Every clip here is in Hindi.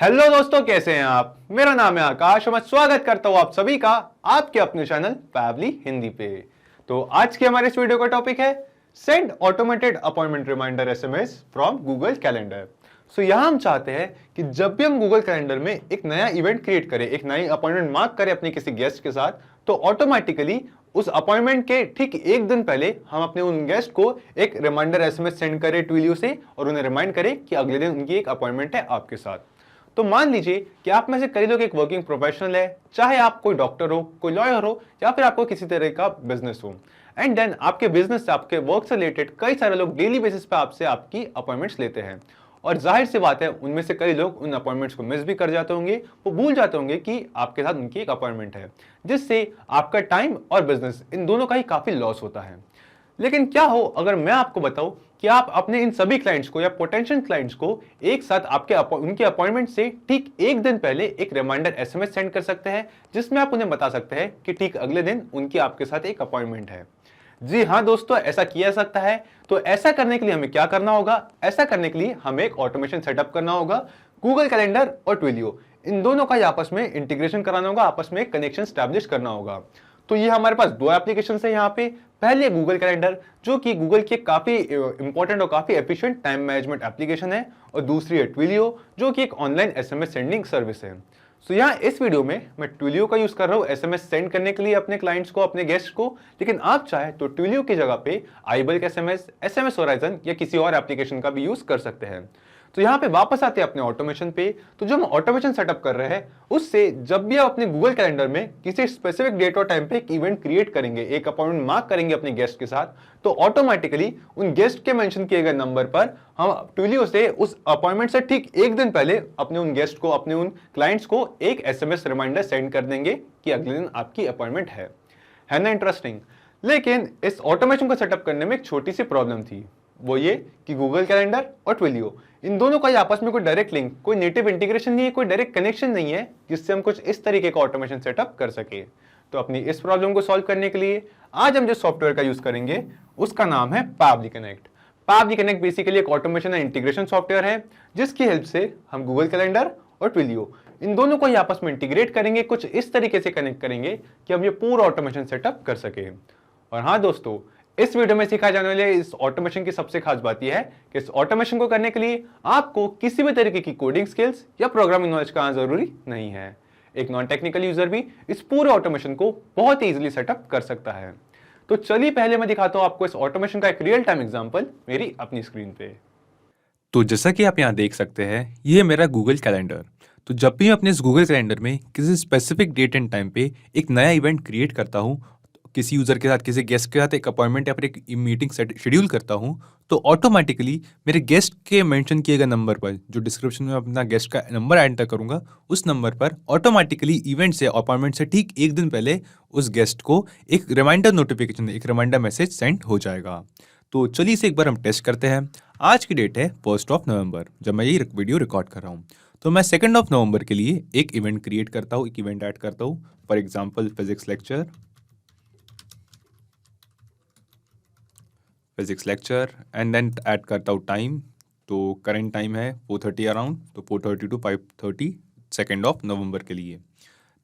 हेलो दोस्तों, कैसे हैं आप। मेरा नाम है आकाश और मैं स्वागत करता हूं आप सभी का आपके अपने चैनल फैवली हिंदी पे। तो आज के हमारे इस वीडियो का टॉपिक है send automated appointment reminder SMS from Google Calendar. So यहां हम चाहते हैं कि जब भी हम गूगल कैलेंडर में एक नया इवेंट क्रिएट करें, एक नई अपॉइंटमेंट मार्क करें अपने किसी गेस्ट के साथ, तो ऑटोमेटिकली उस अपॉइंटमेंट के ठीक एक दिन पहले हम अपने उन गेस्ट को एक रिमाइंडर एसएमएस सेंड करें ट्विलियो से और उन्हें रिमाइंड करें कि अगले दिन उनकी एक अपॉइंटमेंट है आपके साथ। तो मान लीजिए कि आप में से कई लोग एक वर्किंग प्रोफेशनल है, चाहे आप कोई डॉक्टर हो, कोई लॉयर हो, या फिर आपको किसी तरह का बिजनेस हो, एंड देन आपके बिजनेस से, आपके वर्क से रिलेटेड कई सारे लोग डेली बेसिस पे आपसे आपकी अपॉइंटमेंट्स लेते हैं। और जाहिर सी बात है, उनमें से कई लोग उन अपॉइंटमेंट्स को मिस भी कर जाते होंगे, वो भूल जाते होंगे कि आपके साथ उनकी एक अपॉइंटमेंट है, जिससे आपका टाइम और बिजनेस इन दोनों का ही काफी लॉस होता है। लेकिन क्या हो अगर मैं आपको बताऊं कि आप अपने इन सभी क्लाइंट्स को या पोटेंशियल क्लाइंट्स को एक साथ उनके अपॉइंटमेंट से ठीक एक दिन पहले एक रिमाइंडर एसएमएस सेंड कर सकते हैं, जिसमें आप उन्हें बता सकते हैं कि ठीक अगले दिन उनकी आपके साथ एक अपॉइंटमेंट है। जी हाँ दोस्तों, ऐसा किया जा सकता है। तो ऐसा करने के लिए हमें क्या करना होगा? ऐसा करने के लिए हमें एक ऑटोमेशन सेटअप करना होगा। गूगल कैलेंडर और ट्विलियो, इन दोनों का आपस में इंटीग्रेशन कराना होगा, आपस में कनेक्शन स्टैब्लिश करना होगा। तो ये हमारे पास दो एप्लीकेशन है यहाँ पे। पहले गूगल कैलेंडर, जो कि गूगल की काफी इंपॉर्टेंट और काफी एफिशिएंट टाइम मैनेजमेंट एप्लीकेशन है, और दूसरी है ट्विलियो, जो कि एक ऑनलाइन एसएमएस सेंडिंग सर्विस है। सो यहाँ इस वीडियो में मैं ट्विलियो का यूज कर रहा हूँ एसएमएस सेंड करने के लिए अपने क्लाइंट्स को, अपने गेस्ट को। लेकिन आप चाहे तो ट्विलियो की जगह पे आईबल्क एसएमएस, एसएमएस होराइजन या किसी और एप्लीकेशन का भी यूज कर सकते हैं। तो यहाँ पे वापस आते हैं अपने ऑटोमेशन पे। तो जो हम ऑटोमेशन सेटअप कर रहे हैं, उससे जब भी आप अपने गूगल कैलेंडर में किसी स्पेसिफिक डेट और टाइम पे एक इवेंट क्रिएट करेंगे, एक अपॉइंटमेंट मार्क करेंगे अपने गेस्ट के साथ, तो ऑटोमेटिकली उन गेस्ट के मेंशन किए गए नंबर पर हम ट्विलियो से उस अपॉइंटमेंट से ठीक एक दिन पहले अपने उन गेस्ट को, अपने उन क्लाइंट्स को एक एसएमएस रिमाइंडर सेंड कर देंगे कि अगले दिन आपकी अपॉइंटमेंट है ना इंटरेस्टिंग। लेकिन इस ऑटोमेशन को सेटअप करने में एक छोटी सी प्रॉब्लम थी, वो ये कि गूगल कैलेंडर और ट्विलियो, इन दोनों का आपस में कोई डायरेक्ट लिंक, कोई नेटिव इंटीग्रेशन नहीं है, कोई डायरेक्ट कनेक्शन नहीं है जिससे हम कुछ इस तरीके का ऑटोमेशन सेटअप कर सके। तो अपनी इस प्रॉब्लम को सॉल्व करने के लिए आज हम जिस सॉफ्टवेयर का यूज करेंगे उसका नाम है Pabbly connect. Pabbly connect basically एक ऑटोमेशन एंड इंटीग्रेशन सॉफ्टवेयर है, जिसकी हेल्प से हम गूगल कैलेंडर और ट्विलियो, इन दोनों को आपस में इंटीग्रेट करेंगे, कुछ इस तरीके से कनेक्ट करेंगे कि हम ये पूरा ऑटोमेशन सेटअप कर सके। और हाँ दोस्तों, इस वीडियो में सिखाए जाने वाले इस ऑटोमेशन की सबसे खास बात यह है कि इस ऑटोमेशन को करने के लिए आपको किसी भी तरीके की कोडिंग स्किल्स या प्रोग्रामिंग नॉलेज का जरूरी नहीं है। एक नॉन टेक्निकल यूजर भी इस पूरे ऑटोमेशन को बहुत ही इजीली सेटअप कर सकता है। तो चलिए पहले मैं दिखाता हूं आपको इस ऑटोमेशन का एक रियल टाइम एग्जांपल मेरी अपनी स्क्रीन पे। तो जैसा कि आप यहाँ देख सकते हैं, ये है मेरा गूगल कैलेंडर। तो जब भी मैं अपने इस गूगल कैलेंडर में किसी स्पेसिफिक डेट एंड टाइम पे एक नया इवेंट क्रिएट करता हूँ, किसी यूज़र के साथ, किसी गेस्ट के साथ एक अपॉइंटमेंट या फिर एक मीटिंग शेड्यूल करता हूँ, तो ऑटोमेटिकली मेरे गेस्ट के मेंशन किए गए नंबर पर, जो डिस्क्रिप्शन में अपना गेस्ट का नंबर एंटर करूँगा, उस नंबर पर ऑटोमेटिकली इवेंट से, अपॉइंटमेंट से ठीक एक दिन पहले उस गेस्ट को एक रिमाइंडर नोटिफिकेशन, एक रिमाइंडर मैसेज सेंड हो जाएगा। तो चलिए इसे एक बार हम टेस्ट करते हैं। आज की डेट है 1 नवंबर, जब मैं ये वीडियो रिकॉर्ड कर रहा हूँ। तो मैं 2 नवंबर के लिए एक इवेंट क्रिएट करता हूँ, एक इवेंट ऐड करता हूँ। For example physics lecture and then add करता हूँ टाइम। तो करेंट टाइम है 4:30 अराउंड, तो 4:30 to 5:30 2 नवंबर के लिए।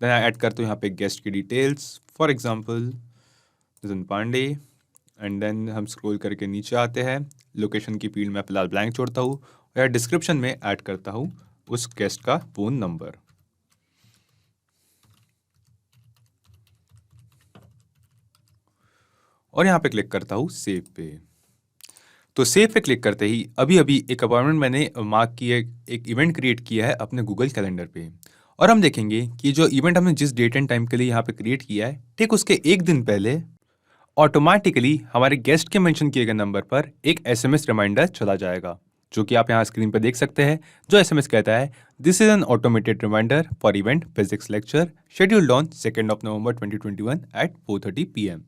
देन ऐड करता हूँ यहाँ पे गेस्ट की details, for example Nitin Pandey. And then हम स्क्रॉल करके नीचे आते हैं, लोकेशन की फील्ड में फिलहाल ब्लैंक छोड़ता हूँ, और डिस्क्रिप्शन में ऐड करता हूँ उस गेस्ट का फ़ोन नंबर। और यहाँ पे क्लिक करता हूँ सेव पे। तो सेव पे क्लिक करते ही अभी अभी एक अपॉइंटमेंट मैंने मार्क की है, एक इवेंट क्रिएट किया है अपने गूगल कैलेंडर पे। और हम देखेंगे कि जो इवेंट हमने जिस डेट एंड टाइम के लिए यहाँ पे क्रिएट किया है, ठीक उसके एक दिन पहले ऑटोमेटिकली हमारे गेस्ट के मेंशन किए गए नंबर पर एक एसएमएस रिमाइंडर चला जाएगा, जो कि आप यहाँ स्क्रीन पर देख सकते हैं। जो एसएमएस कहता है, this is an automated reminder for event physics lecture scheduled on 2 November 2021 at 4:30 PM।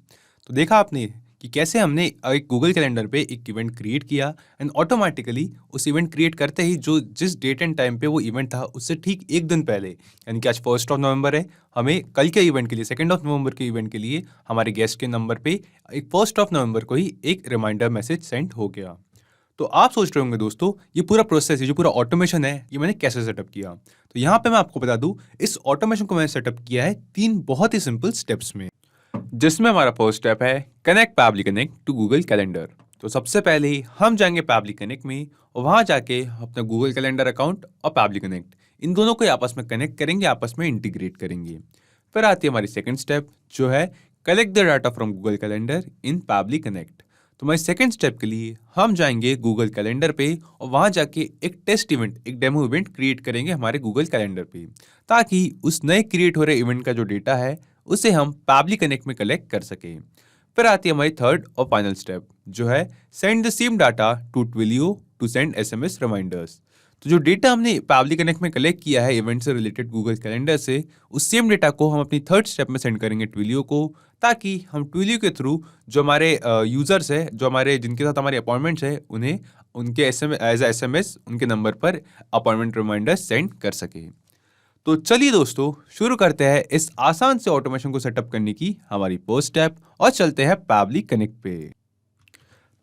तो देखा आपने कि कैसे हमने एक गूगल कैलेंडर पे एक इवेंट क्रिएट किया, एंड ऑटोमेटिकली उस इवेंट क्रिएट करते ही जो जिस डेट एंड टाइम पे वो इवेंट था, उससे ठीक एक दिन पहले, यानी कि आज 1 नवंबर है, हमें कल के इवेंट के लिए, 2 नवंबर के इवेंट के लिए हमारे गेस्ट के नंबर पे एक 1 नवंबर को ही एक रिमाइंडर मैसेज सेंड हो गया। तो आप सोच रहे होंगे दोस्तों, ये पूरा प्रोसेस, ये जो पूरा ऑटोमेशन है, ये मैंने कैसे सेटअप किया? तो यहाँ पे मैं आपको बता दूं, इस ऑटोमेशन को मैंने सेटअप किया है 3 बहुत ही सिंपल स्टेप्स में, जिसमें हमारा फर्स्ट स्टेप है connect Pabbly connect to Google Calendar. तो सबसे पहले ही हम जाएंगे पैबली कनेक्ट में और वहां जाके अपना गूगल कैलेंडर अकाउंट और पैबली कनेक्ट इन दोनों को आपस में कनेक्ट करेंगे, आपस में इंटीग्रेट करेंगे। फिर आती है हमारी सेकंड स्टेप, जो है collect the data from Google calendar in Pabbly connect. तो हमारे सेकंड स्टेप के लिए हम जाएंगे गूगल कैलेंडर पे और वहां जाके एक टेस्ट इवेंट, एक डेमो इवेंट क्रिएट करेंगे हमारे गूगल कैलेंडर पे, ताकि उस नए क्रिएट हो रहे इवेंट का जो डेटा है उसे हम पैबली कनेक्ट में कलेक्ट कर सकें। फिर आती है हमारी थर्ड और फाइनल स्टेप, जो है send the same data to Twilio to send SMS reminders. तो जो डेटा हमने पैबली कनेक्ट में कलेक्ट किया है इवेंट से रिलेटेड गूगल कैलेंडर से, उस सेम डेटा को हम अपनी थर्ड स्टेप में सेंड करेंगे ट्विलियो को, ताकि हम ट्विलियो के थ्रू जो हमारे यूजर्स है, जो हमारे जिनके साथ हमारे अपॉइंटमेंट्स है, उन्हें उनके एसएमएस उनके नंबर पर अपॉइंटमेंट रिमाइंडर सेंड कर सके। तो चलिए दोस्तों, शुरू करते हैं इस आसान से ऑटोमेशन को सेटअप करने की हमारी फर्स्ट स्टेप और चलते हैं पैबली कनेक्ट पे।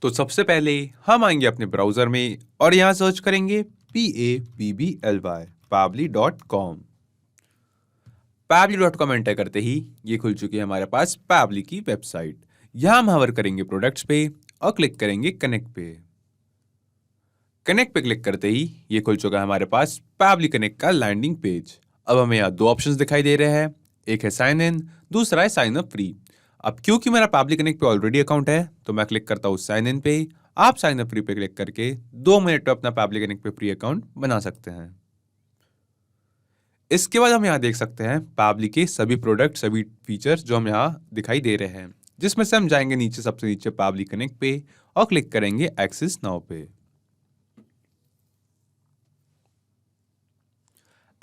तो सबसे पहले हम आएंगे अपने ब्राउजर में और यहां सर्च करेंगे PABBLY pably.com। pably.com एंटर करते ही ये खुल चुकी है हमारे पास पैबली की वेबसाइट। यहां हम हवर करेंगे प्रोडक्ट्स पे और क्लिक करेंगे कनेक्ट पे। कनेक्ट पे क्लिक करते ही ये खुल चुका है हमारे पास पैबली कनेक्ट का लैंडिंग पेज। अब हमें यहाँ 2 ऑप्शंस दिखाई दे रहे हैं, एक है साइन इन, दूसरा है साइन अप फ्री। अब क्योंकि मेरा पैबली कनेक्ट पे ऑलरेडी अकाउंट है तो मैं क्लिक करता हूँ साइन इन पे। आप साइन अप फ्री पे क्लिक करके 2 मिनट में अपना पैबली कनेक्ट पे फ्री अकाउंट बना सकते हैं। इसके बाद हम यहाँ देख सकते हैं पैबली के सभी प्रोडक्ट, सभी फीचर्स जो हम यहाँ दिखाई दे रहे हैं, जिसमें से हम जाएंगे नीचे, सबसे नीचे पैबली कनेक्ट पे और क्लिक करेंगे एक्सेस नाउ पे।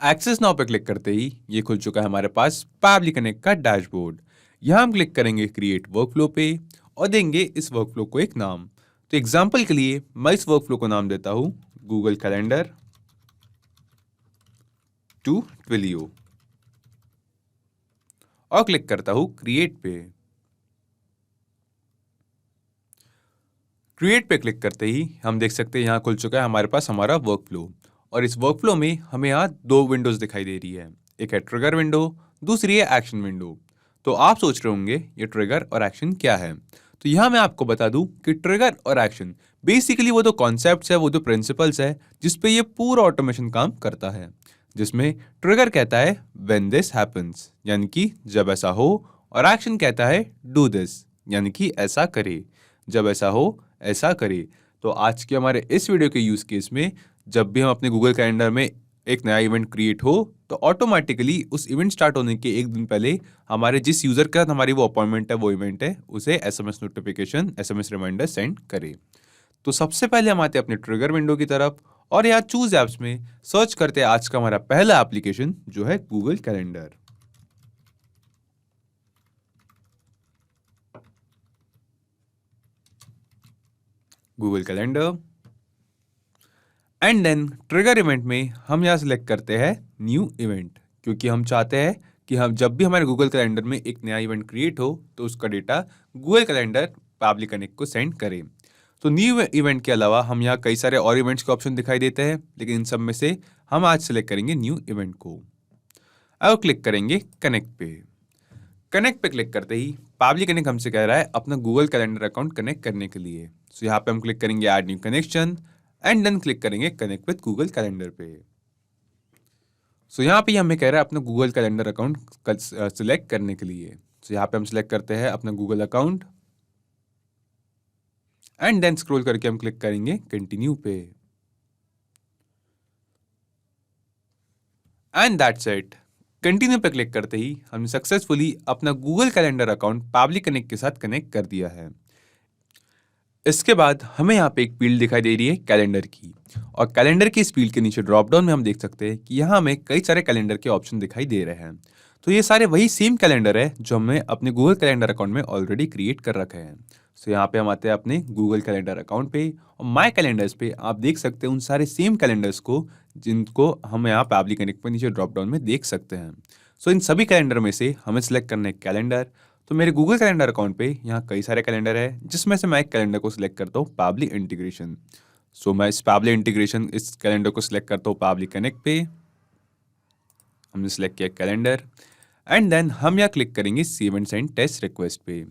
एक्सेस नाउ पे क्लिक करते ही ये खुल चुका है हमारे पास पैबली कनेक्ट का डैशबोर्ड। यहां हम क्लिक करेंगे क्रिएट वर्कफ्लो पे और देंगे इस वर्कफ्लो को एक नाम। तो एग्जांपल के लिए मैं इस वर्कफ्लो को नाम देता हूं गूगल कैलेंडर टू ट्विलियो और क्लिक करता हूं क्रिएट पे। क्रिएट पे क्लिक करते ही हम देख सकते हैं यहां खुल चुका है हमारे पास हमारा वर्कफ्लो। और इस वर्कफ्लो में हमें यहाँ 2 विंडोज दिखाई दे रही है, एक है ट्रिगर विंडो, दूसरी है एक्शन विंडो। तो आप सोच रहे होंगे ये ट्रिगर और एक्शन क्या है? तो यहाँ मैं आपको बता दूं कि ट्रिगर और एक्शन बेसिकली वो जो कॉन्सेप्ट्स है, वो जो प्रिंसिपल्स है जिस पे ये पूरा ऑटोमेशन काम करता है। जिसमें ट्रिगर कहता है व्हेन दिस हैपेंस, यानी कि जब ऐसा हो, और एक्शन कहता है डू दिस, यानी कि ऐसा करे, जब ऐसा हो ऐसा करे। तो आज के हमारे इस वीडियो के यूज केस में जब भी हम अपने गूगल कैलेंडर में एक नया इवेंट क्रिएट हो तो ऑटोमेटिकली उस इवेंट स्टार्ट होने के 1 दिन पहले हमारे जिस यूजर के साथ हमारी वो अपॉइंटमेंट है, वो इवेंट है, उसे SMS notification, SMS reminder send करे। तो सबसे पहले हम आते हैं अपने ट्रिगर विंडो की तरफ और यहाँ चूज एप्स में सर्च करते हैं आज का हमारा पहला एप्लीकेशन, जो है Google Calendar. Google Calendar and then trigger event में हम यहाँ सेलेक्ट करते हैं न्यू इवेंट, क्योंकि हम चाहते हैं कि हम जब भी हमारे गूगल कैलेंडर में एक नया इवेंट क्रिएट हो तो उसका data Google calendar Pabbly connect को सेंड करे। तो न्यू इवेंट के अलावा हम यहाँ कई सारे और इवेंट्स के ऑप्शन दिखाई देते हैं, लेकिन इन सब में से हम आज सेलेक्ट करेंगे न्यू इवेंट को। अब क्लिक करेंगे कनेक्ट पे। कनेक्ट पे क्लिक करते ही पैबली कनेक्ट हमसे कह रहा है अपना गूगल कैलेंडर अकाउंट कनेक्ट करने के लिए। सो यहाँ पे हम क्लिक करेंगे add new connection and then click करेंगे कनेक्ट विद गूगल कैलेंडर पे। सो यहाँ पे हमें कह रहा है अपना गूगल कैलेंडर अकाउंट सिलेक्ट करने के लिए। सो यहाँ पे हम सिलेक्ट करते हैं अपना Google account and then scroll करके हम क्लिक करेंगे कंटिन्यू पे एंड दैट्स इट। कंटिन्यू पे क्लिक करते ही हमने सक्सेसफुली अपना Google Calendar account Pabbly connect के साथ कनेक्ट कर दिया है। इसके बाद हमें यहाँ पे एक फील्ड दिखाई दे रही है कैलेंडर की, और कैलेंडर की इस फील्ड के नीचे ड्रॉप डाउन में हम देख सकते हैं कि यहाँ हमें कई सारे कैलेंडर के ऑप्शन दिखाई दे रहे हैं। तो ये सारे वही सेम कैलेंडर है जो हमने अपने गूगल कैलेंडर अकाउंट में ऑलरेडी क्रिएट कर रखे हैं। सो यहाँ पे हम आते हैं अपने गूगल कैलेंडर अकाउंट पे और माय कैलेंडर्स पे आप देख सकते हैं उन सारे सेम कैलेंडर्स को जिनको हम यहाँ पैबली कनेक्ट पे नीचे ड्रॉप डाउन में देख सकते हैं। सो इन सभी कैलेंडर में से हमें सिलेक्ट करना है कैलेंडर। तो मेरे गूगल कैलेंडर अकाउंट पे यहाँ कई सारे कैलेंडर है, जिसमें से मैं एक कैलेंडर को सिलेक्ट करता हूँ पैबली इंटीग्रेशन। सो मैं इस पैबली इंटीग्रेशन इस कैलेंडर को सिलेक्ट करता हूँ पैबली कनेक्ट पे। हमने सिलेक्ट किया कैलेंडर एंड देन हम यहाँ क्लिक करेंगे save and send test request पे।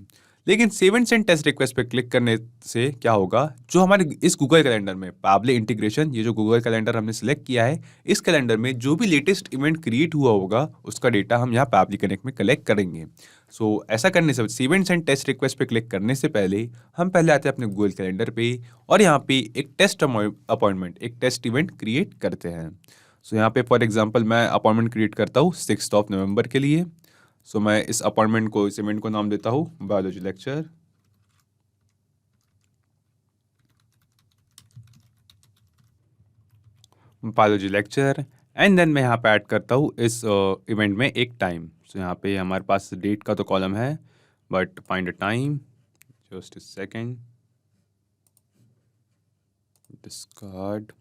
लेकिन save and send test request पे क्लिक करने से क्या होगा, जो हमारे इस गूगल कैलेंडर में पैबली इंटीग्रेशन, ये जो गूगल कैलेंडर हमने सिलेक्ट किया है, इस कैलेंडर में जो भी लेटेस्ट इवेंट क्रिएट हुआ होगा उसका डेटा हम यहाँ पैबली कनेक्ट में कलेक्ट करेंगे। सो ऐसा करने से save and send test request पे क्लिक करने से पहले हम पहले आते हैं अपने गूगल कैलेंडर पे और यहाँ पे एक टेस्ट अपॉइंटमेंट, एक टेस्ट इवेंट क्रिएट करते हैं। सो यहाँ पे फॉर एग्जाम्पल मैं अपॉइंटमेंट क्रिएट करता हूँ 6 नवंबर के लिए। सो मैं इस अपॉइंटमेंट को, इस इवेंट को नाम देता हूँ biology lecture. Biology lecture and then मैं यहाँ पे ऐड करता हूँ इस इवेंट में एक टाइम। सो यहाँ पे हमारे पास डेट का तो कॉलम है, but find a time, just a second, discard.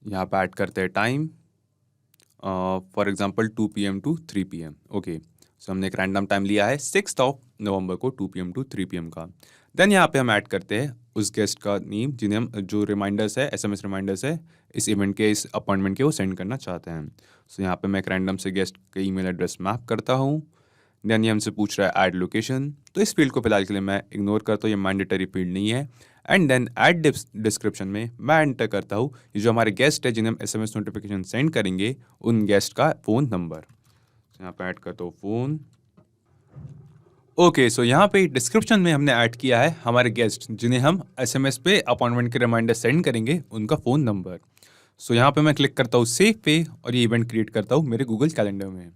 यहाँ पे ऐड करते हैं time, for example 2 PM to 3 PM। Okay, so हमने एक रैंडम टाइम लिया है 6 नवंबर को 2 PM टू 3 PM का। देन यहाँ पे हम ऐड करते हैं उस गेस्ट का नेम जिन्हें हम, जो रिमाइंडर्स है, SMS रिमाइंडर्स है इस इवेंट के, इस अपॉइंटमेंट के, वो सेंड करना चाहते हैं। सो यहाँ पे मैं एक रैंडम से गेस्ट का ईमेल एड्रेस मैप करता हूँ। देन ये हमसे पूछ रहा है ऐड लोकेशन, तो इस फील्ड को फिलहाल के लिए मैं इग्नोर करता हूँ, ये मैंडेटरी फील्ड नहीं है। एंड देन ऐड डिस्क्रिप्शन में मैं एंटर करता हूँ ये जो हमारे गेस्ट है जिन्हें हम SMS नोटिफिकेशन सेंड करेंगे, उन गेस्ट का फ़ोन नंबर। यहाँ पे ऐड करता हूँ फ़ोन। ओके, सो यहाँ पे डिस्क्रिप्शन में हमने ऐड किया है हमारे गेस्ट जिन्हें हम SMS पे अपॉइंटमेंट के रिमाइंडर सेंड करेंगे, उनका फ़ोन नंबर। सो यहाँ पे मैं क्लिक करता हूँ सेव पे और ये इवेंट क्रिएट करता हूँ मेरे गूगल कैलेंडर में।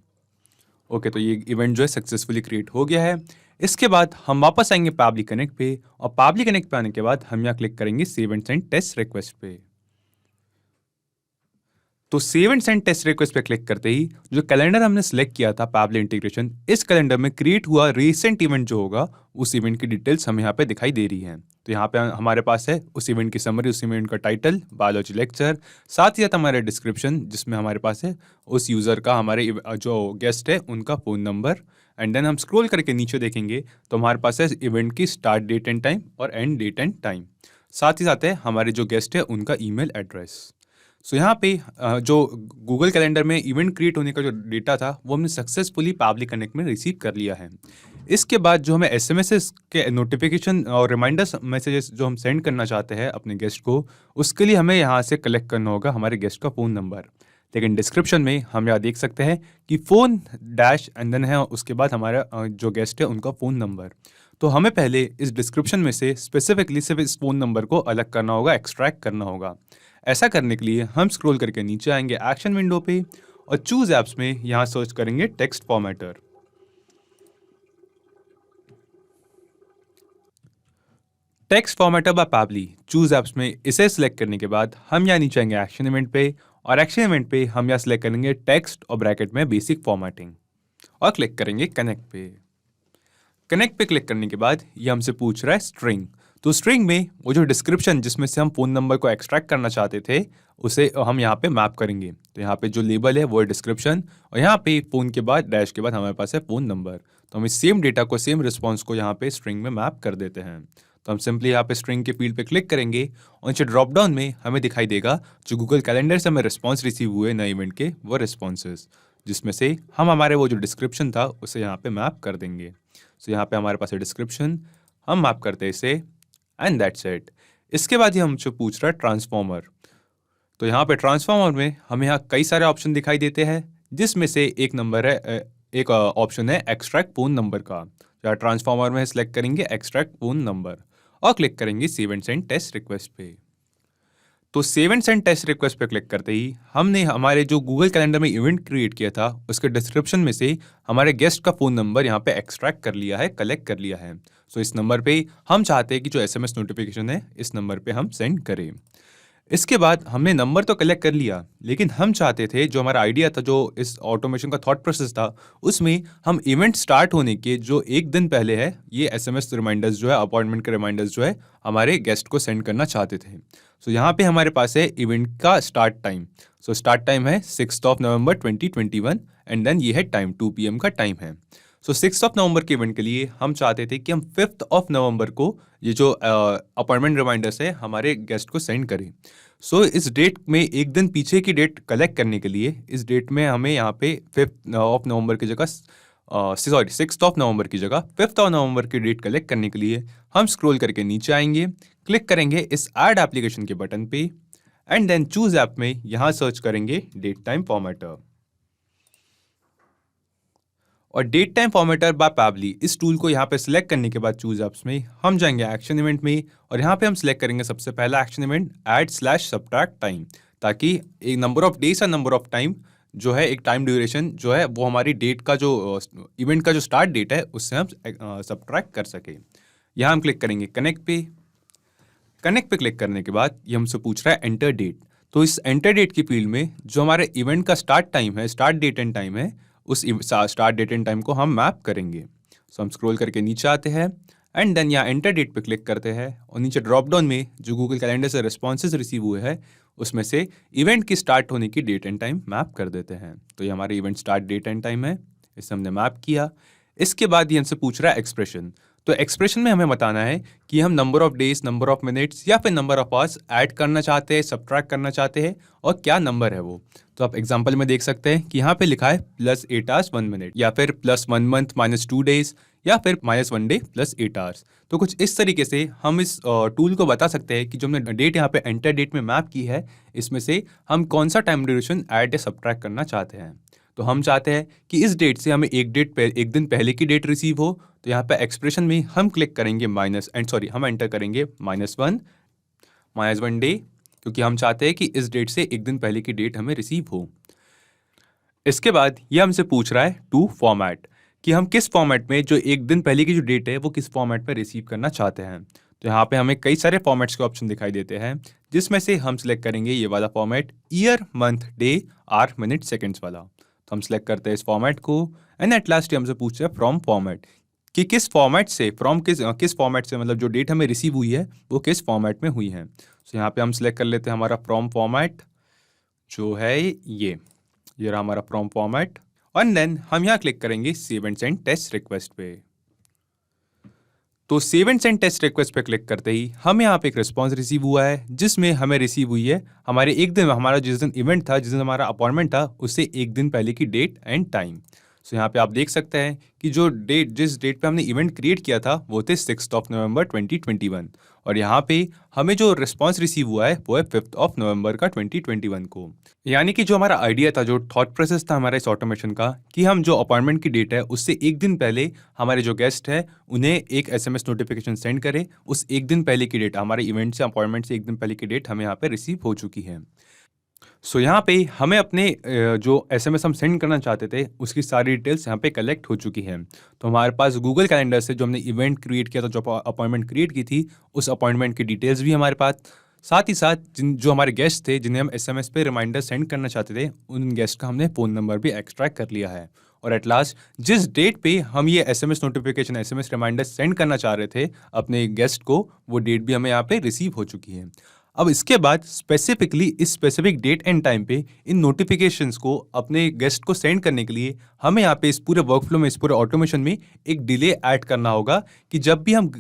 ओके, तो ये इवेंट जो है सक्सेसफुली क्रिएट हो गया है। इसके बाद हम वापस आएंगे पैबली कनेक्ट पे और पैबली कनेक्ट पे आने के बाद हम यहाँ क्लिक करेंगे save and send test request पे। तो save and send test request पे क्लिक करते ही जो कैलेंडर हमने सेलेक्ट किया था पैबली इंटीग्रेशन, इस कैलेंडर में क्रिएट हुआ रीसेंट इवेंट जो होगा, उस इवेंट की डिटेल्स हमें यहाँ पे दिखाई दे रही हैं। तो यहाँ पे हमारे पास है उस इवेंट की समरी, उस इवेंट का टाइटल बायोलॉजी लेक्चर, साथ ही साथ हमारा डिस्क्रिप्शन जिसमें हमारे पास है उस यूज़र का, हमारे जो गेस्ट है उनका फ़ोन नंबर। एंड देन हम स्क्रॉल करके नीचे देखेंगे तो हमारे पास है इवेंट की स्टार्ट डेट एंड टाइम और एंड डेट एंड टाइम, साथ ही साथ है हमारे जो गेस्ट है उनका ईमेल एड्रेस। सो यहाँ पे जो गूगल कैलेंडर में इवेंट क्रिएट होने का जो डेटा था वो हमने सक्सेसफुली पैबली कनेक्ट में रिसीव कर लिया है। इसके बाद जो हमें SMS के नोटिफिकेशन और रिमाइंडर्स मैसेजेस जो हम सेंड करना चाहते हैं अपने गेस्ट को, उसके लिए हमें यहाँ से कलेक्ट करना होगा हमारे गेस्ट का फ़ोन नंबर। लेकिन डिस्क्रिप्शन में हम यहाँ देख सकते हैं कि फ़ोन डैश एंड देन है उसके बाद हमारा जो गेस्ट है उनका फ़ोन नंबर। तो हमें पहले इस डिस्क्रिप्शन में से स्पेसिफिकली सिर्फ इस फ़ोन नंबर को अलग करना होगा, एक्सट्रैक्ट करना होगा। ऐसा करने के लिए हम स्क्रॉल करके नीचे आएंगे एक्शन विंडो पे और चूज ऐप्स में यहाँ सर्च करेंगे text formatter. Text formatter by Pabbly, choose apps में इसे सिलेक्ट करने के बाद हम यहाँ नीचे आएंगे एक्शन इवेंट पे और एक्शन इवेंट पे हम यहाँ सिलेक्ट करेंगे टेक्स्ट और ब्रैकेट में बेसिक फॉर्मेटिंग और क्लिक करेंगे कनेक्ट पे। कनेक्ट पे क्लिक करने के बाद ये हमसे पूछ रहा है स्ट्रिंग। तो स्ट्रिंग में वो जो डिस्क्रिप्शन जिसमें से हम फ़ोन नंबर को एक्सट्रैक्ट करना चाहते थे उसे हम यहाँ पे मैप करेंगे। तो यहाँ पे जो लेबल है वो है डिस्क्रिप्शन और यहाँ पे फ़ोन के बाद डैश के बाद हमारे पास है फ़ोन नंबर। तो हम इस सेम डेटा को, सेम रिस्पॉन्स को यहाँ पे स्ट्रिंग में मैप कर देते हैं। तो हम सिंपली यहाँ पे स्ट्रिंग के फील्ड पे क्लिक करेंगे और नीचे ड्रॉप डाउन में हमें दिखाई देगा जो गूगल कैलेंडर से हमें रिस्पॉन्स रिसीव हुए नए इवेंट के, वो रिस्पॉन्सेज, जिसमें से हम हमारे वो जो डिस्क्रिप्शन था उसे यहाँ पे मैप कर देंगे। सो यहाँ पे हमारे पास है डिस्क्रिप्शन, हम मैप करते हैं इसे एंड दैट्स इट। इसके बाद ये हमसे पूछ रहा है ट्रांसफॉर्मर। तो यहाँ पे ट्रांसफॉर्मर में हमें यहाँ कई सारे ऑप्शन दिखाई देते हैं, जिसमें से एक नंबर है, एक ऑप्शन है एक्सट्रैक्ट फ़ोन नंबर का। जहाँ ट्रांसफॉर्मर में सिलेक्ट करेंगे एक्सट्रैक्ट फ़ोन नंबर और क्लिक करेंगे save and send test request पे। तो save and send test request पे क्लिक करते ही हमने हमारे जो गूगल कैलेंडर में इवेंट क्रिएट किया था उसके डिस्क्रिप्शन में से हमारे गेस्ट का फ़ोन नंबर यहाँ पे एक्सट्रैक्ट कर लिया है, कलेक्ट कर लिया है। सो इस नंबर पे हम चाहते हैं कि जो SMS नोटिफिकेशन है इस नंबर पे हम सेंड करें। इसके बाद हमने नंबर तो कलेक्ट कर लिया, लेकिन हम चाहते थे, जो हमारा आइडिया था, जो इस ऑटोमेशन का थॉट प्रोसेस था, उसमें हम इवेंट स्टार्ट होने के जो एक दिन पहले है ये SMS रिमाइंडर्स जो है, अपॉइंटमेंट के रिमाइंडर्स जो है हमारे गेस्ट को सेंड करना चाहते थे। सो यहाँ पे हमारे पास है इवेंट का start time. So start time है 6 नवंबर 2021 एंड देन ये है टाइम 2 PM का टाइम है। सो 6 नवंबर के इवेंट के लिए हम चाहते थे कि हम 5 नवंबर को ये जो अपॉइंटमेंट रिमाइंडर्स है हमारे गेस्ट को सेंड करें। सो इस डेट में एक दिन पीछे की डेट कलेक्ट करने के लिए इस डेट में हमें यहाँ पे 5 नवंबर की जगह 6 नवंबर की जगह 5 नवंबर की डेट कलेक्ट करने के लिए हम स्क्रॉल करके नीचे आएंगे, क्लिक करेंगे इस ऐड एप्लीकेशन के बटन पे एंड देन चूज ऐप में यहाँ सर्च करेंगे डेट टाइम फॉर्मेटर। और date time formatter by Pabbly इस टूल को यहाँ पे सिलेक्ट करने के बाद चूज एप्स में हम जाएंगे एक्शन इवेंट में और यहाँ पे हम सिलेक्ट करेंगे सबसे पहला एक्शन इवेंट ऐड/सब्ट्रैक्ट टाइम, ताकि एक नंबर ऑफ डेज और नंबर ऑफ टाइम जो है एक टाइम ड्यूरेशन जो है वो हमारी डेट का जो इवेंट का जो स्टार्ट डेट है उससे हम सब्ट्रैक्ट कर सके। यहाँ हम क्लिक करेंगे कनेक्ट पे क्लिक करने के बाद ये हमसे पूछ रहा है एंटर डेट। तो इस एंटर डेट की फील्ड में जो हमारे इवेंट का स्टार्ट टाइम है, स्टार्ट डेट एंड टाइम है, उस स्टार्ट डेट एंड टाइम को हम मैप करेंगे। सो हम स्क्रॉल करके नीचे आते हैं एंड देन यहाँ एंटर डेट पे क्लिक करते हैं और नीचे ड्रॉप डाउन में जो गूगल कैलेंडर से रिस्पॉन्सेज रिसीव हुए हैं उसमें से इवेंट की स्टार्ट होने की डेट एंड टाइम मैप कर देते हैं। तो ये हमारे event start date and time है, इसे हमने मैप किया। इसके बाद ये हमसे पूछ रहा है एक्सप्रेशन। तो एक्सप्रेशन में हमें बताना है कि हम number of days, number of minutes या फिर नंबर ऑफ आवर्स ऐड करना चाहते हैं, सब्ट्रैक्ट करना चाहते हैं और क्या नंबर है वो। तो आप एग्जांपल में देख सकते हैं कि यहाँ पे लिखा है +8 hours 1 minute या फिर +1 month -2 days या फिर -1 day +8 hours। तो कुछ इस तरीके से हम इस टूल को बता सकते हैं कि जो हमने डेट यहाँ पे एंटर डेट में मैप की है इसमें से हम कौन सा टाइम ड्यूरेशन ऐड या सब्ट्रैक्ट करना चाहते हैं। तो हम चाहते हैं कि इस डेट से हमें एक दिन पहले की डेट रिसीव हो। तो यहाँ पे एक्सप्रेशन में हम क्लिक करेंगे हम एंटर करेंगे -1 डे, क्योंकि हम चाहते हैं कि इस डेट से एक दिन पहले की डेट हमें रिसीव हो। इसके बाद ये हमसे पूछ रहा है टू फॉर्मेट, कि हम किस फॉर्मेट में जो एक दिन पहले की जो डेट है वो किस फॉर्मेट में रिसीव करना चाहते हैं। तो यहाँ पे हमें कई सारे फॉर्मेट्स के ऑप्शन दिखाई देते हैं, जिसमें से हम सिलेक्ट करेंगे ये वाला format, year month day our minute seconds वाला। तो हम सिलेक्ट करते हैं इस फॉर्मेट को एंड एट लास्ट हमसे पूछते हैं फ्रॉम फॉर्मेट, कि किस फॉर्मेट से किस फॉर्मेट से मतलब जो डेट हमें रिसीव हुई है वो किस फॉर्मेट में हुई है। तो यहाँ पे हम सिलेक्ट कर लेते हैं हमारा फ्रॉम फॉर्मेट जो है ये रहा हमारा फ्रॉम फॉर्मेट और देन हम यहाँ क्लिक करेंगे save and send test request पे। तो save and send test request पे क्लिक करते ही हमें यहाँ पे एक रिस्पॉन्स रिसीव हुआ है, जिसमें हमें रिसीव हुई है हमारा जिस दिन इवेंट था, जिस दिन हमारा अपॉइंटमेंट था, उससे एक दिन पहले की डेट एंड टाइम। सो यहाँ पे आप देख सकते हैं कि जिस डेट पे हमने इवेंट क्रिएट किया था वो थे 6 नवंबर 2021 और यहाँ पे हमें जो रिस्पॉन्स रिसीव हुआ है वो है 5 नवंबर का 2021 को। यानी कि जो हमारा आइडिया था, जो थॉट प्रोसेस था हमारा इस ऑटोमेशन का, कि हम जो अपॉइंटमेंट की डेट है उससे एक दिन पहले हमारे जो गेस्ट है उन्हें एक SMS नोटिफिकेशन सेंड करें। उस एक दिन पहले की डेट हमारे इवेंट से अपॉइंटमेंट से एक दिन पहले की डेट हमें यहाँ पे रिसीव हो चुकी है। सो यहाँ पे हमें अपने जो SMS हम सेंड करना चाहते थे उसकी सारी डिटेल्स यहाँ पे कलेक्ट हो चुकी हैं। तो हमारे पास गूगल कैलेंडर से जो हमने इवेंट क्रिएट किया था, जो अपॉइंटमेंट क्रिएट की थी, उस अपॉइंटमेंट की डिटेल्स भी हमारे पास, साथ ही साथ जो हमारे गेस्ट थे जिन्हें हम SMS पे रिमाइंडर सेंड करना चाहते थे, उन गेस्ट का हमने फ़ोन नंबर भी एक्सट्रैक्ट कर लिया है। और एट लास्ट जिस डेट पे हम ये SMS notification, SMS reminder send करना चाह रहे थे अपने गेस्ट को, वो डेट भी हमें यहाँ पे रिसीव हो चुकी है। अब इसके बाद स्पेसिफिकली इस स्पेसिफिक डेट एंड टाइम पे इन नोटिफिकेशंस को अपने गेस्ट को सेंड करने के लिए हमें यहाँ पे इस पूरे वर्कफ्लो में, इस पूरे ऑटोमेशन में एक डिले ऐड करना होगा, कि जब भी हम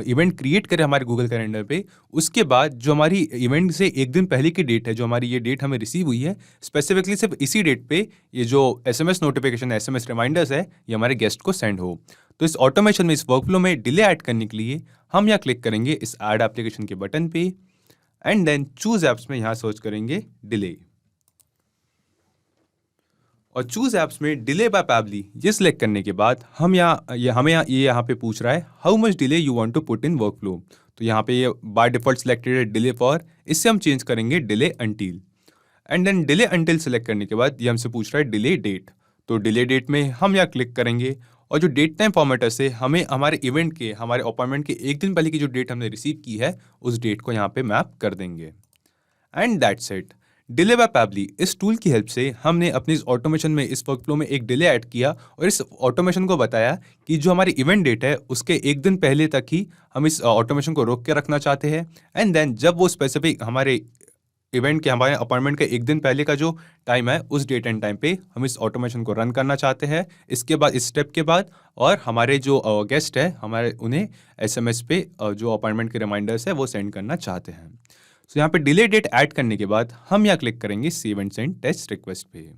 इवेंट क्रिएट करें हमारे गूगल कैलेंडर पे, उसके बाद जो हमारी इवेंट से एक दिन पहले की डेट है, जो हमारी ये डेट हमें रिसीव हुई है, स्पेसिफिकली सिर्फ इसी डेट पे ये जो SMS नोटिफिकेशन, SMS रिमाइंडर्स है, ये हमारे गेस्ट को सेंड हो। तो इस ऑटोमेशन में, इस वर्कफ्लो में डिले ऐड करने के लिए हम यहाँ क्लिक करेंगे इस ऐड एप्लीकेशन के बटन पे एंड देन चूज एप्स में यहाँ सर्च करेंगे डिले। और चूज एप्स में डिले बाय पैबली ये सिलेक्ट करने के बाद हमें यहाँ पे पूछ रहा है how much delay you want to put in workflow. तो यहाँ पे ये बाय डिफॉल्ट सिलेक्टेड है डिले फॉर, इससे हम चेंज करेंगे delay until and then delay until select करने के बाद ये हमसे पूछ रहा है डिले डेट। तो डिले डेट में हम यहाँ क्लिक करेंगे और जो डेट टाइम फॉर्मेटर से हमें हमारे इवेंट के, हमारे अपॉइंटमेंट के एक दिन पहले की जो डेट हमने रिसीव की है उस डेट को यहाँ पे मैप कर देंगे and that's it. Delay by Pabbly इस टूल की हेल्प से हमने अपनी इस ऑटोमेशन में, इस वर्कफ्लो में एक डिले ऐड किया और इस ऑटोमेशन को बताया कि जो हमारी इवेंट डेट है उसके एक दिन पहले तक ही हम इस ऑटोमेशन को रोक के रखना चाहते हैं एंड देन जब वो स्पेसिफिक हमारे इवेंट के हमारे अपॉइंटमेंट के एक दिन पहले का जो टाइम है उस डेट एंड टाइम पे हम इस ऑटोमेशन को रन करना चाहते हैं। इसके बाद इस स्टेप के बाद और हमारे जो गेस्ट है हमारे उन्हें एसएमएस पे जो अपॉइंटमेंट के रिमाइंडर्स है वो सेंड करना चाहते हैं। सो यहाँ पे डिले डेट ऐड करने के बाद हम यहाँ क्लिक करेंगे save and send test request पे।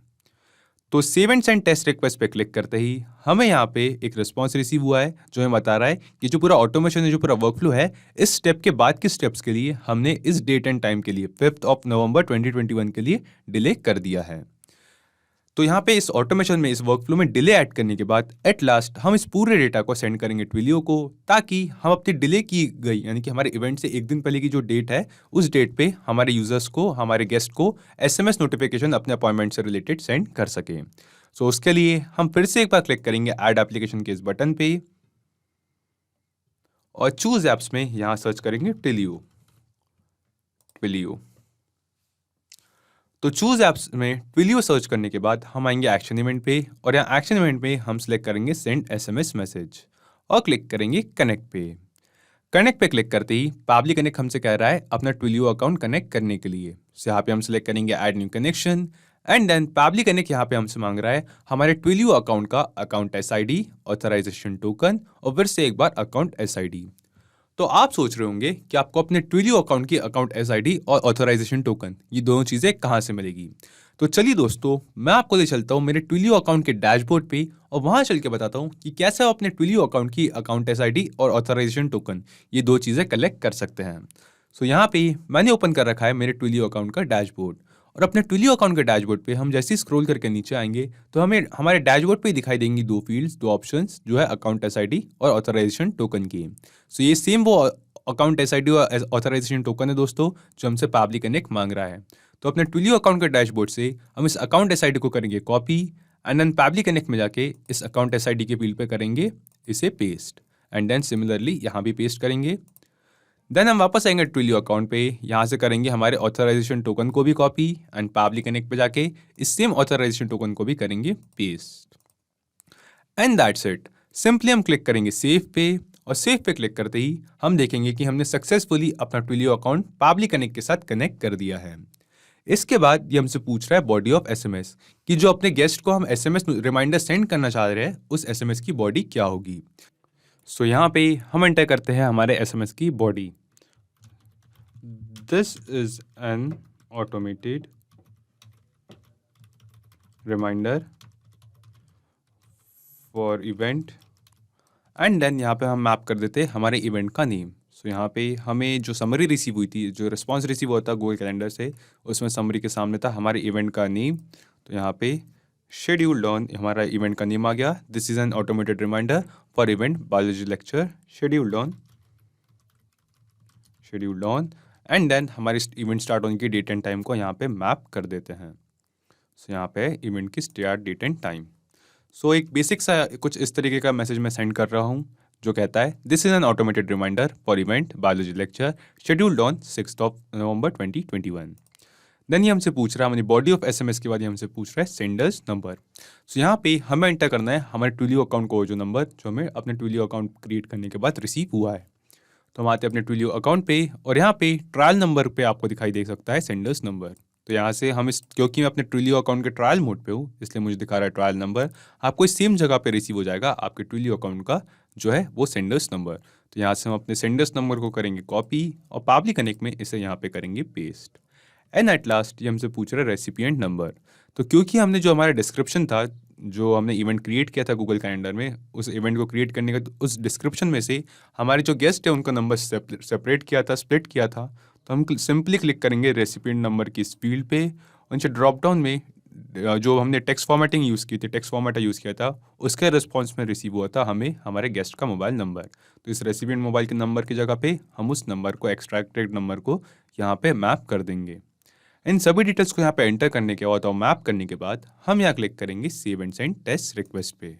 तो save and send test request पे क्लिक करते ही हमें यहाँ पे एक रिस्पॉन्स रिसीव हुआ है जो हमें बता रहा है कि जो पूरा ऑटोमेशन है, जो पूरा वर्कफ्लो है, इस स्टेप के बाद के स्टेप्स के लिए हमने इस डेट एंड टाइम के लिए 5 नवंबर 2021 के लिए डिले कर दिया है। तो यहाँ पे इस ऑटोमेशन में, इस वर्कफ्लो में डिले ऐड करने के बाद एट लास्ट हम इस पूरे डेटा को सेंड करेंगे ट्विलियो को, ताकि हम अपनी डिले की गई यानी कि हमारे इवेंट से एक दिन पहले की जो डेट है उस डेट पे हमारे यूजर्स को, हमारे गेस्ट को एसएमएस नोटिफिकेशन अपने अपॉइंटमेंट से रिलेटेड सेंड कर सके। सो उसके लिए हम फिर से एक बार क्लिक करेंगे ऐड एप्लीकेशन के इस बटन पे और चूज एप्स में यहाँ सर्च करेंगे ट्विलियो। तो चूज एप्स में ट्विलियो सर्च करने के बाद हम आएंगे एक्शन इवेंट पे और यहाँ एक्शन इवेंट में हम सिलेक्ट करेंगे सेंड एसएमएस मैसेज और क्लिक करेंगे कनेक्ट पे। कनेक्ट पे क्लिक करते ही पाब्लिक कनेक्ट हमसे कह रहा है अपना ट्विलियो अकाउंट कनेक्ट करने के लिए। सो यहाँ पे हम सिलेक्ट करेंगे add new connection and then Pabbly connect यहाँ पे हमसे मांग रहा है हमारे ट्विलियो अकाउंट का अकाउंट एसआईडी, ऑथराइजेशन टोकन और फिर से एक बार अकाउंट एसआईडी। तो आप सोच रहे होंगे कि आपको अपने ट्विलियो अकाउंट की अकाउंट एसआईडी और ऑथराइजेशन टोकन ये दोनों चीज़ें कहाँ से मिलेगी। तो चलिए दोस्तों, मैं आपको ले चलता हूँ मेरे ट्विलियो अकाउंट के डैशबोर्ड पे और वहाँ चल के बताता हूँ कि कैसे आप अपने ट्विलियो अकाउंट की अकाउंट एसआईडी और ऑथराइजेशन टोकन ये दो चीज़ें कलेक्ट कर सकते हैं। सो यहाँ पे मैंने ओपन कर रखा है मेरे ट्विलियो अकाउंट का डैशबोर्ड और अपने ट्विलियो अकाउंट के डैशबोर्ड पे हम जैसे ही स्क्रॉल करके नीचे आएंगे तो हमें हमारे डैशबोर्ड पे दिखाई देंगी दो फील्ड्स, दो ऑप्शंस, जो है अकाउंट एसआईडी और ऑथराइजेशन टोकन की। सो ये सेम वो अकाउंट एसआईडी और ऑथराइजेशन टोकन है दोस्तों जो हमसे पाब्लिक कनेक्ट मांग रहा है। तो अपने ट्विलियो अकाउंट के डैशबोर्ड से हम इस अकाउंट एसआईडी को करेंगे copy and then Pabbly connect में जाके इस अकाउंट एसआईडी के फील्ड पे करेंगे इसे पेस्ट एंड देन सिमिलरली यहाँ भी पेस्ट करेंगे। देन हम वापस आएंगे ट्विलियो अकाउंट पे, यहाँ से करेंगे हमारे ऑथराइजेशन टोकन को भी कॉपी एंड पाब्लिक कनेक्ट पे जाके इस सेम ऑथराइजेशन टोकन को भी करेंगे paste and that's it. Simply हम क्लिक करेंगे सेव पे और सेव पे क्लिक करते ही हम देखेंगे कि हमने सक्सेसफुली अपना ट्विलियो अकाउंट पाब्लिक कनेक्ट के साथ कनेक्ट कर दिया है। इसके बाद ये हमसे पूछ रहा है बॉडी ऑफ एसएमएस कि जो अपने गेस्ट को हम एसएमएस रिमाइंडर सेंड करना चाह रहे हैं उस एसएमएस की बॉडी क्या होगी। सो यहाँ पे हम एंटर करते हैं हमारे एसएमएस की body. This is an automated reminder for event and then यहाँ पे हम मैप कर देते हैं हमारे इवेंट का नेम। सो यहाँ पे हमें जो समरी रिसीव हुई थी, जो रिस्पांस रिसीव हुआ था गूगल कैलेंडर से, उसमें समरी के सामने था हमारे इवेंट का नेम। तो यहाँ पे शेड्यूल्ड ऑन हमारा इवेंट का नेम आ गया। This is an automated reminder for event biology lecture scheduled on and then हमारे इवेंट स्टार्ट होने की डेट एंड टाइम को यहाँ पे मैप कर देते हैं। सो यहाँ पे इवेंट की स्टार्ट डेट एंड टाइम। सो एक बेसिक सा कुछ इस तरीके का मैसेज मैं सेंड कर रहा हूँ जो कहता है this is an automated reminder for event biology lecture scheduled on 6 November 2021। Then ये हमसे पूछ रहा है हमारी बॉडी ऑफ एसएमएस के बाद ये हमसे पूछ रहा है सेंडर्स नंबर। सो यहाँ पे हमें एंटर करना है हमारे ट्विलियो अकाउंट को जो नंबर जो हमें अपने ट्विलियो अकाउंट क्रिएट करने के बाद रिसीव हुआ है। तो हम आते हैं अपने ट्विलियो अकाउंट पे और यहाँ पे ट्रायल नंबर पे आपको दिखाई दे सकता है सेंडर्स नंबर। तो यहाँ से हम क्योंकि मैं अपने ट्विलियो अकाउंट के ट्रायल मोड पे हूँ इसलिए मुझे दिखा रहा है ट्रायल नंबर। आपको इस सेम जगह पे रिसीव हो जाएगा आपके ट्विलियो अकाउंट का जो है वो सेंडर्स नंबर। तो यहाँ से हम अपने सेंडर्स नंबर को करेंगे कॉपी और पाब्लिक कनेक्ट में इसे यहाँ पे करेंगे पेस्ट एंड एट लास्ट ये हमसे पूछ रहा है रेसिपिएंट नंबर। तो क्योंकि हमने जो हमारा डिस्क्रिप्शन था, जो हमने इवेंट क्रिएट किया था गूगल कैलेंडर में, उस इवेंट को क्रिएट करने का उस डिस्क्रिप्शन में से हमारे जो गेस्ट है उनका नंबर सेपरेट किया था, स्प्लिट किया था। तो हम सिंपली क्लिक करेंगे रेसिपिएंट नंबर की इस फील्ड पे और नीचे ड्रॉप डाउन में जो हमने टेक्स्ट फॉर्मेटिंग यूज़ की थी, टेक्स्ट फॉर्मेटर यूज़ किया था, उसके रिस्पॉन्स में रिसीव हुआ था हमें हमारे गेस्ट का मोबाइल नंबर। तो इस रेसिपिएंट मोबाइल के नंबर की जगह पे हम उस नंबर को, एक्सट्रैक्टेड नंबर को यहाँ पे मैप कर देंगे। इन सभी डिटेल्स को यहाँ पे एंटर करने के बाद और मैप करने के बाद हम यहाँ क्लिक करेंगे save and send test request पे।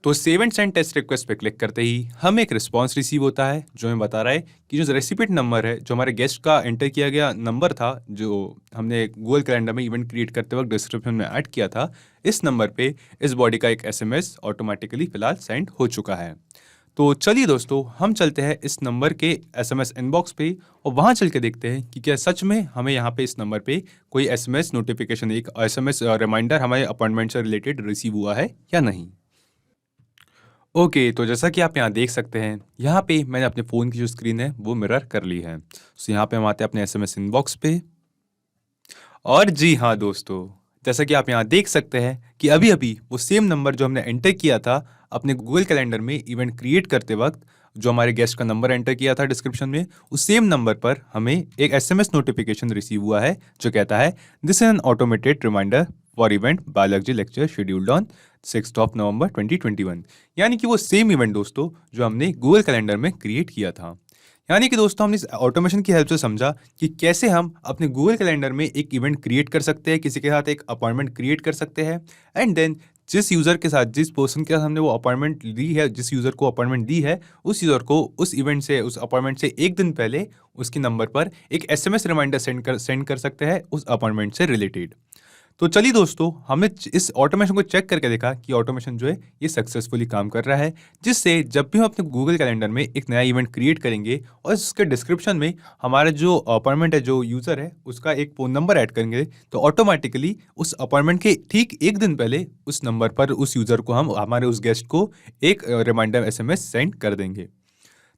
तो save and send test request पे क्लिक करते ही हमें एक रिस्पांस रिसीव होता है जो हमें बता रहा है कि जो रेसिपिएंट नंबर है, जो हमारे गेस्ट का एंटर किया गया नंबर था, जो हमने गूगल कैलेंडर में इवेंट क्रिएट करते वक्त डिस्क्रिप्शन में ऐड किया था, इस नंबर पे इस बॉडी का एक एसएमएस ऑटोमेटिकली फिलहाल सेंड हो चुका है। तो चलिए दोस्तों, हम चलते हैं इस नंबर के SMS इनबॉक्स पे और वहाँ चल के देखते हैं कि क्या सच में हमें यहाँ पे इस नंबर पे कोई SMS नोटिफिकेशन, एक SMS रिमाइंडर हमारे अपॉइंटमेंट से रिलेटेड रिसीव हुआ है या नहीं। ओके, तो जैसा कि आप यहाँ देख सकते हैं, यहाँ पे मैंने अपने फ़ोन की जो स्क्रीन है वो मिरर कर ली है। तो यहाँ पे हम आते हैं अपने SMS इनबॉक्स पे और जी हाँ दोस्तों, जैसा कि आप यहाँ देख सकते हैं कि अभी-अभी वो सेम नंबर जो हमने एंटर किया था अपने गूगल कैलेंडर में इवेंट क्रिएट करते वक्त, जो हमारे गेस्ट का नंबर एंटर किया था डिस्क्रिप्शन में, उस सेम नंबर पर हमें एक SMS नोटिफिकेशन रिसीव हुआ है जो कहता है this is an automated reminder for event biology lecture scheduled on 6 November 2021। यानी कि वो सेम इवेंट दोस्तों जो हमने गूगल कैलेंडर में क्रिएट किया था। यानी कि दोस्तों, हमने इस ऑटोमेशन की हेल्प से समझा कि कैसे हम अपने गूगल कैलेंडर में एक इवेंट क्रिएट कर सकते हैं, किसी के साथ एक अपॉइंटमेंट क्रिएट कर सकते हैं, एंड देन जिस यूज़र के साथ, जिस पर्सन के साथ हमने वो अपॉइंटमेंट ली है, जिस यूज़र को अपॉइंटमेंट दी है, उस यूज़र को उस इवेंट से, उस अपॉइंटमेंट से एक दिन पहले उसके नंबर पर एक SMS रिमाइंडर सेंड कर सकते हैं उस अपॉइंटमेंट से रिलेटेड। तो चलिए दोस्तों, हमने इस ऑटोमेशन को चेक करके देखा कि ऑटोमेशन जो है ये सक्सेसफुली काम कर रहा है, जिससे जब भी हम अपने गूगल कैलेंडर में एक नया इवेंट क्रिएट करेंगे और उसके डिस्क्रिप्शन में हमारा जो अपॉइंटमेंट है, जो यूज़र है, उसका एक फ़ोन नंबर ऐड करेंगे, तो ऑटोमेटिकली उस अपॉइंटमेंट के ठीक एक दिन पहले उस नंबर पर उस यूज़र को, हम हमारे उस गेस्ट को एक रिमाइंडर SMS सेंड कर देंगे।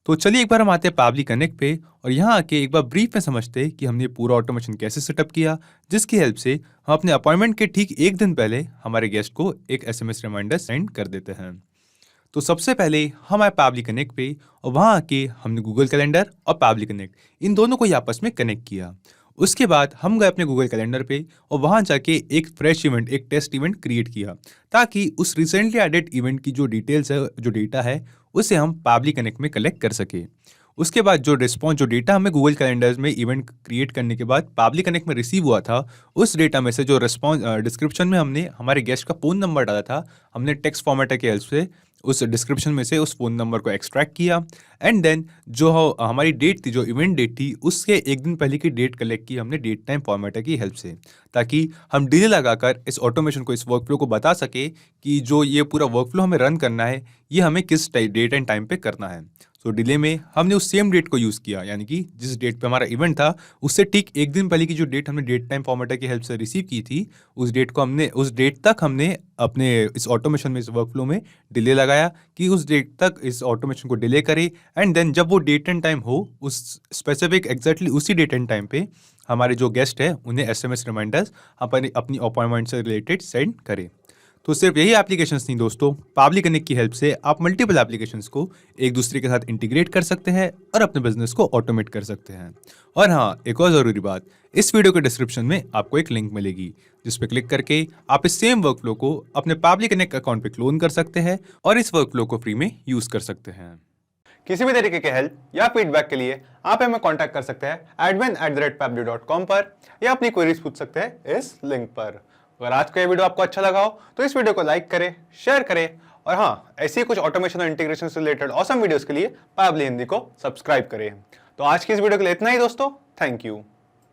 तो चलिए एक बार हम आते हैं पैबली कनेक्ट पे और यहाँ आके एक बार ब्रीफ में समझते हैं कि हमने पूरा ऑटोमेशन कैसे सेटअप किया, जिसकी हेल्प से हम अपने अपॉइंटमेंट के ठीक एक दिन पहले हमारे गेस्ट को एक SMS रिमाइंडर सेंड कर देते हैं। तो सबसे पहले हम आए पैबली कनेक्ट पे और वहाँ आके हमने गूगल कैलेंडर और पैबली कनेक्ट इन दोनों को ही आपस में कनेक्ट किया। उसके बाद हम गए अपने गूगल कैलेंडर पे और वहाँ जाके एक फ्रेश इवेंट, एक टेस्ट इवेंट क्रिएट किया, ताकि उस रिसेंटली एडेड इवेंट की जो डिटेल्स है, जो डेटा है, उसे हम पैबली कनेक्ट में कलेक्ट कर सके। उसके बाद जो रिस्पॉन्स, जो डेटा हमें गूगल कैलेंडर्स में इवेंट क्रिएट करने के बाद पैबली कनेक्ट में रिसीव हुआ था, उस डेटा में से जो रिस्पॉन्स डिस्क्रिप्शन में हमने हमारे गेस्ट का फ़ोन नंबर डाला था, हमने टेक्स्ट फॉर्मेटर की हेल्प से उस डिस्क्रिप्शन में से उस फ़ोन नंबर को एक्सट्रैक्ट किया, एंड देन जो हमारी डेट थी, जो इवेंट डेट थी, उसके एक दिन पहले की डेट कलेक्ट की हमने डेट टाइम फॉर्मेटर की हेल्प से, ताकि हम डिले लगाकर इस ऑटोमेशन को, इस वर्कफ्लो को बता सके कि जो ये पूरा वर्कफ्लो हमें रन करना है, ये हमें किस डेट एंड टाइम पे करना है। तो डिले में हमने उस सेम डेट को यूज़ किया, यानी कि जिस डेट पे हमारा इवेंट था उससे ठीक एक दिन पहले की जो डेट हमने डेट टाइम फॉर्मेटर की हेल्प से रिसीव की थी, उस डेट तक हमने अपने इस ऑटोमेशन में, इस वर्कफ्लो में डिले लगाया कि उस डेट तक इस ऑटोमेशन को डिले करे, एंड देन जब वो डेट एंड टाइम हो, उस स्पेसिफिक एग्जैक्टली उसी डेट एंड टाइम पे हमारे जो गेस्ट है उन्हें SMS रिमाइंडर्स अपनी अपॉइंटमेंट से रिलेटेड सेंड करें। तो सिर्फ यही एप्लीकेशंस नहीं दोस्तों, पैबली कनेक्ट की हेल्प से आप मल्टीपल एप्लीकेशंस को एक दूसरे के साथ इंटीग्रेट कर सकते हैं और अपने बिजनेस को ऑटोमेट कर सकते हैं। और हाँ, एक और ज़रूरी बात, इस वीडियो के डिस्क्रिप्शन में आपको एक लिंक मिलेगी जिस पर क्लिक करके आप इस सेम वर्कफ्लो को अपने पैबली कनेक्ट अकाउंट पे क्लोन कर सकते हैं और इस वर्कफ्लो को फ्री में यूज़ कर सकते हैं। किसी भी तरीके के हेल्प या फीडबैक के लिए आप हमें कांटेक्ट कर सकते हैं admin@pably.com पर, या अपनी क्वेरीज पूछ सकते हैं इस लिंक पर। अगर आज का ये वीडियो आपको अच्छा लगा हो तो इस वीडियो को लाइक करें, शेयर करें, और हाँ, ऐसी ही कुछ ऑटोमेशन और इंटीग्रेशन से रिलेटेड ऑसम वीडियोस के लिए पैबली हिंदी को सब्सक्राइब करें। तो आज की इस वीडियो के लिए इतना ही दोस्तों, थैंक यू।